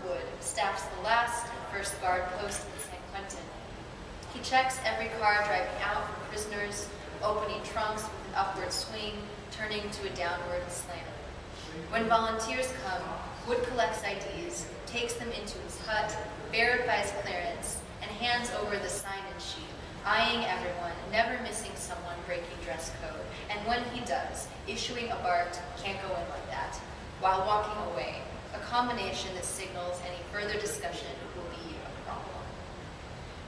Wood staffs the last and first guard post in San Quentin. He checks every car driving out for prisoners, opening trunks with an upward swing, turning to a downward slam. When volunteers come, Wood collects IDs, takes them into his hut, verifies clearance, and hands over the sign-in sheet, eyeing everyone, never missing someone breaking dress code, and when he does, issuing a barked, "Can't go in like that," while walking away, a combination that signals any further discussion will be a problem.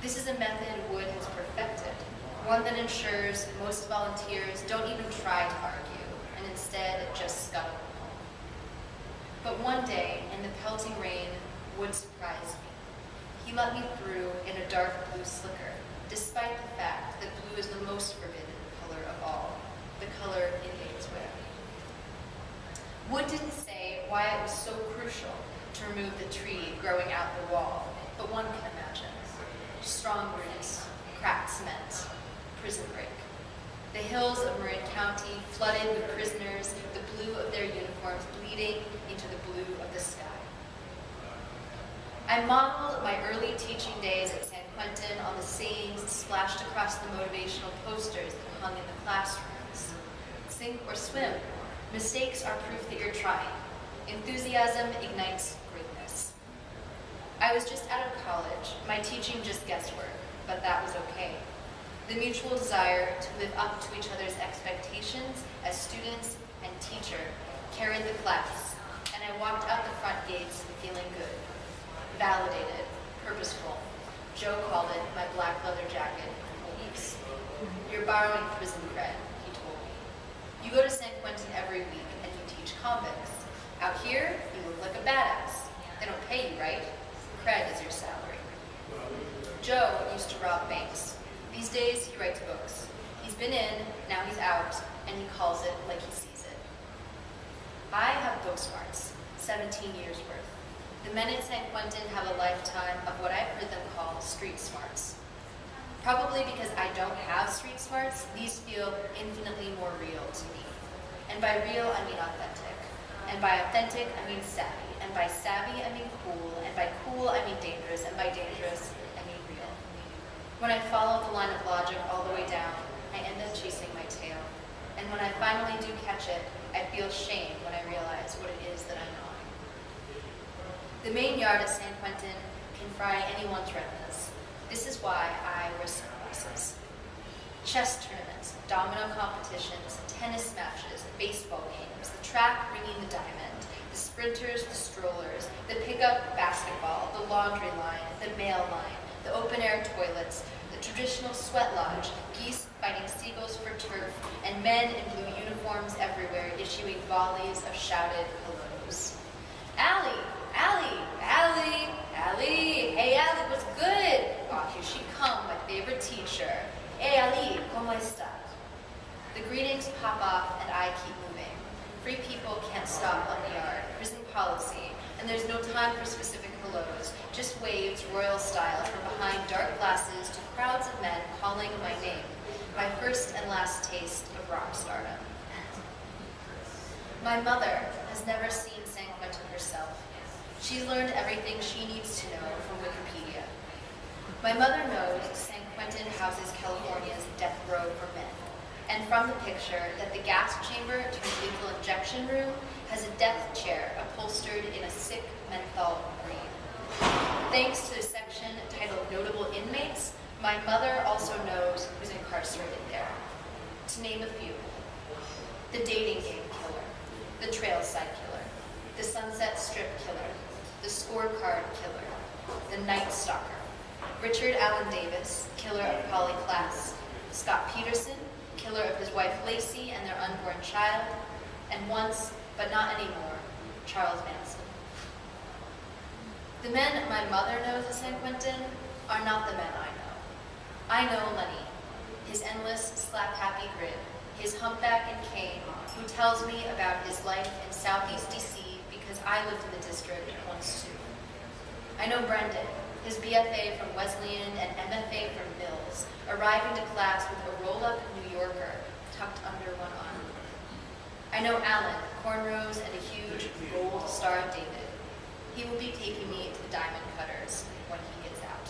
This is a method Wood has perfected, one that ensures most volunteers don't even try to argue, and instead just scuttle home. But one day, in the pelting rain, Wood surprised me. He let me through in a dark blue slicker, despite the fact that blue is the most forbidden color of all, the color inmates wear. Wood didn't say why it was so crucial to remove the tree growing out the wall, but one can imagine. Strong breeze, cracked cement, prison break. The hills of Marin County flooded with prisoners, the blue of their uniforms bleeding into the blue of the sky. I modeled my early teaching days at San Quentin on the sayings splashed across the motivational posters that hung in the classrooms. Sink or swim. Mistakes are proof that you're trying. Enthusiasm ignites greatness. I was just out of college, my teaching just guesswork, but that was okay. The mutual desire to live up to each other's expectations as students and teacher carried the class, and I walked out the front gates feeling good, validated, purposeful. Joe called it my black leather jacket police. "You're borrowing prison cred," he told me. "You go to San Quentin every week and you teach convicts. Out here, you look like a badass. They don't pay you, right? Cred is your salary." Joe used to rob banks. These days, he writes books. He's been in, now he's out, and he calls it like he sees it. I have book smarts, 17 years worth. The men at San Quentin have a lifetime of what I've heard them call street smarts. Probably because I don't have street smarts, these feel infinitely more real to me. And by real, I mean authentic. And by authentic, I mean savvy. And by savvy, I mean cool. And by cool, I mean dangerous. And by dangerous, I mean real. When I follow the line of logic all the way down, I end up chasing my tail. And when I finally do catch it, I feel shame when I realize what it is that I'm gnawing. The main yard at San Quentin can fry anyone's retinas. This is why I wear sunglasses. Chess tournaments, domino competitions, tennis matches, baseball games, the track ringing the diamond, the sprinters, the strollers, the pickup basketball, the laundry line, the mail line, the open-air toilets, the traditional sweat lodge, geese fighting seagulls for turf, and men in blue uniforms everywhere issuing volleys of shouted hellos. "Allie! Allie! Allie! Allie! Hey, Allie, what's good? Oh, here she come, my favorite teacher. Hey, Allie, ¿cómo estás?" The greetings pop off and I keep moving. Free people can't stop on the yard, prison policy, and there's no time for specific hellos, just waves royal style from behind dark glasses to crowds of men calling my name, my first and last taste of rock stardom. My mother has never seen San Quentin herself. She's learned everything she needs to know from Wikipedia. My mother knows San Quentin houses California's death row for men, and from the picture that the gas chamber turned lethal injection room has a death chair upholstered in a sick menthol green. Thanks to a section titled Notable Inmates, my mother also knows who's incarcerated there. To name a few: the dating game killer, the trailside killer, the Sunset Strip killer, the scorecard killer, the Night Stalker, Richard Allen Davis, killer of Polly Klaas, Scott Peterson, killer of his wife Lacey and their unborn child, and once, but not anymore, Charles Manson. The men my mother knows at San Quentin are not the men I know. I know Lenny, his endless slap-happy grin, his humpback and cane, who tells me about his life in Southeast DC because I lived in the district once too. I know Brendan, his BFA from Wesleyan and MFA from Mills, arriving to class with a roll-up New Yorker tucked under one arm. I know Alan, cornrows and a huge gold Star of David. He will be taking me to the diamond cutters when he gets out.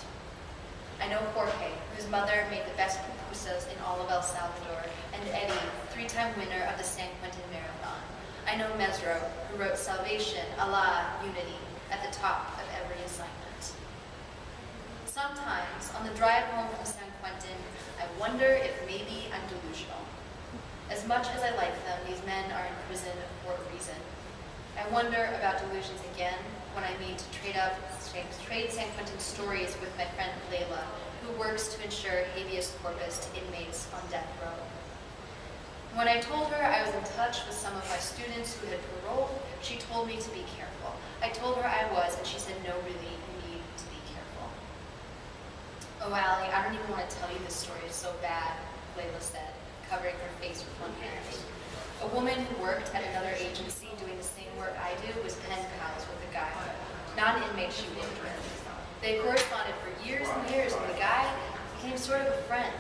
I know Jorge, whose mother made the best pupusas in all of El Salvador, and Eddie, 3-time winner of the San Quentin Marathon. I know Mesro, who wrote Salvation, Allah, Unity, at the top of every assignment. Sometimes, on the drive home from San Quentin, I wonder if maybe I'm delusional. As much as I like them, these men are in prison for a reason. I wonder about delusions again when I meet to trade San Quentin stories with my friend Layla, who works to ensure habeas corpus to inmates on death row. When I told her I was in touch with some of my students who had paroled, she told me to be careful. I told her I was, and she said, no, really, you need to be careful. Oh, Allie, I don't even want to tell you this story, it's so bad, Layla said, covering her face with one hand. A woman who worked at another agency doing the same work I do was pen pals with a guy, not an inmate she worked with. They corresponded for years and years, and the guy became sort of a friend.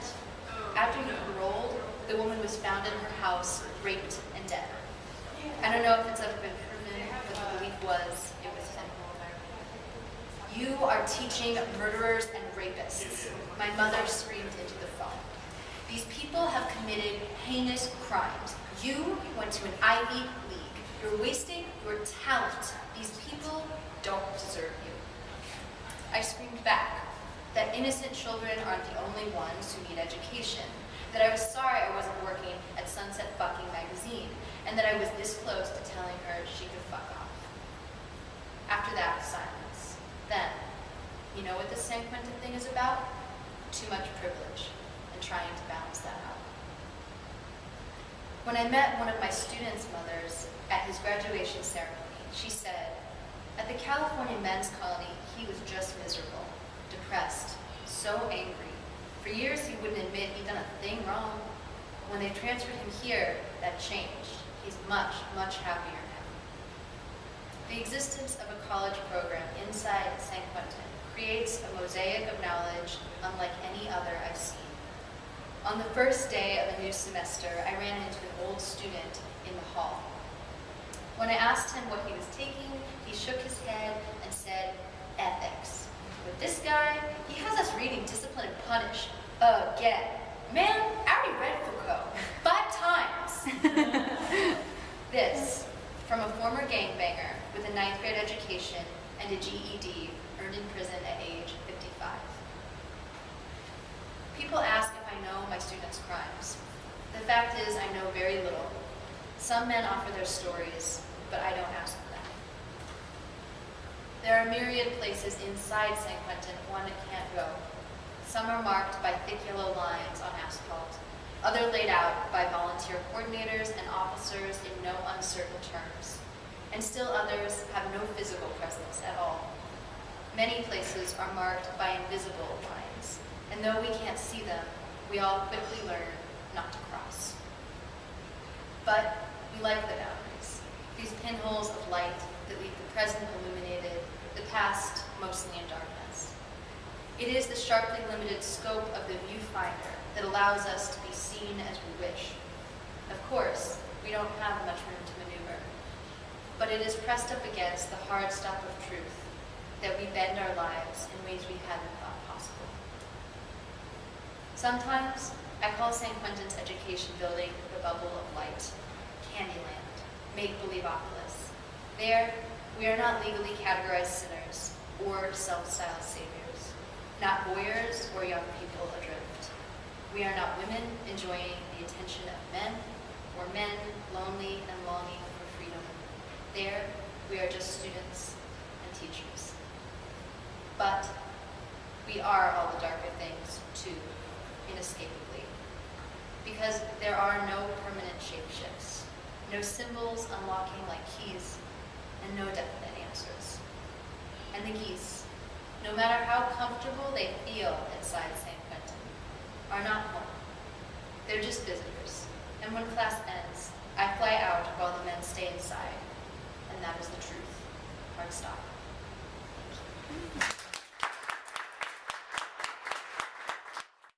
After he paroled, the woman was found in her house, raped and dead. I don't know if it's ever been proven, but the belief was it was him. You are teaching murderers and rapists. My mother screamed into the phone. These people have committed heinous crimes. You went to an Ivy League. You're wasting your talent. These people don't deserve you. I screamed back that innocent children aren't the only ones who need education, that I was sorry I wasn't working at Sunset Fucking Magazine, and that I was this close to telling her she could fuck off. After that, silence. Then, you know what this San Quentin thing is about? Too much privilege, and trying to balance that out. When I met one of my students' mothers at his graduation ceremony, she said, at the California men's colony, he was just miserable, depressed, so angry. For years, he wouldn't admit he'd done a thing wrong. When they transferred him here, that changed. He's much, much happier now. The existence of a college program inside San Quentin creates a mosaic of knowledge unlike any other I've seen. On the first day of a new semester, I ran into an old student in the hall. When I asked him what he was taking, he shook his head and said, ethics. With this guy, he has us reading Discipline and Punish again. Man, I already read Foucault 5 times. This, from a former gangbanger with a 9th grade education and a GED earned in prison at age 55. People ask if I know my students' crimes. The fact is, I know very little. Some men offer their stories, but I don't ask them. There are myriad places inside San Quentin one can't go. Some are marked by thick yellow lines on asphalt, others laid out by volunteer coordinators and officers in no uncertain terms, and still others have no physical presence at all. Many places are marked by invisible lines, and though we can't see them, we all quickly learn not to cross. But we like the boundaries, these pinholes of light that leave the present illuminated, the past mostly in darkness. It is the sharply limited scope of the viewfinder that allows us to be seen as we wish. Of course, we don't have much room to maneuver, but it is pressed up against the hard stop of truth that we bend our lives in ways we hadn't thought possible. Sometimes, I call San Quentin's education building the bubble of light, Candyland, make-believeopolis. There, we are not legally categorized sinners or self-styled saviors, not voyeurs or young people adrift. We are not women enjoying the attention of men, or men lonely and longing for freedom. There, we are just students and teachers. But we are all the darker things, too, inescapably. Because there are no permanent shapeshifts, no symbols unlocking like keys, and no definite answers. And the geese, no matter how comfortable they feel inside San Quentin, are not home. They're just visitors. And when class ends, I fly out while the men stay inside. And that is the truth. Hard stop. Thank you.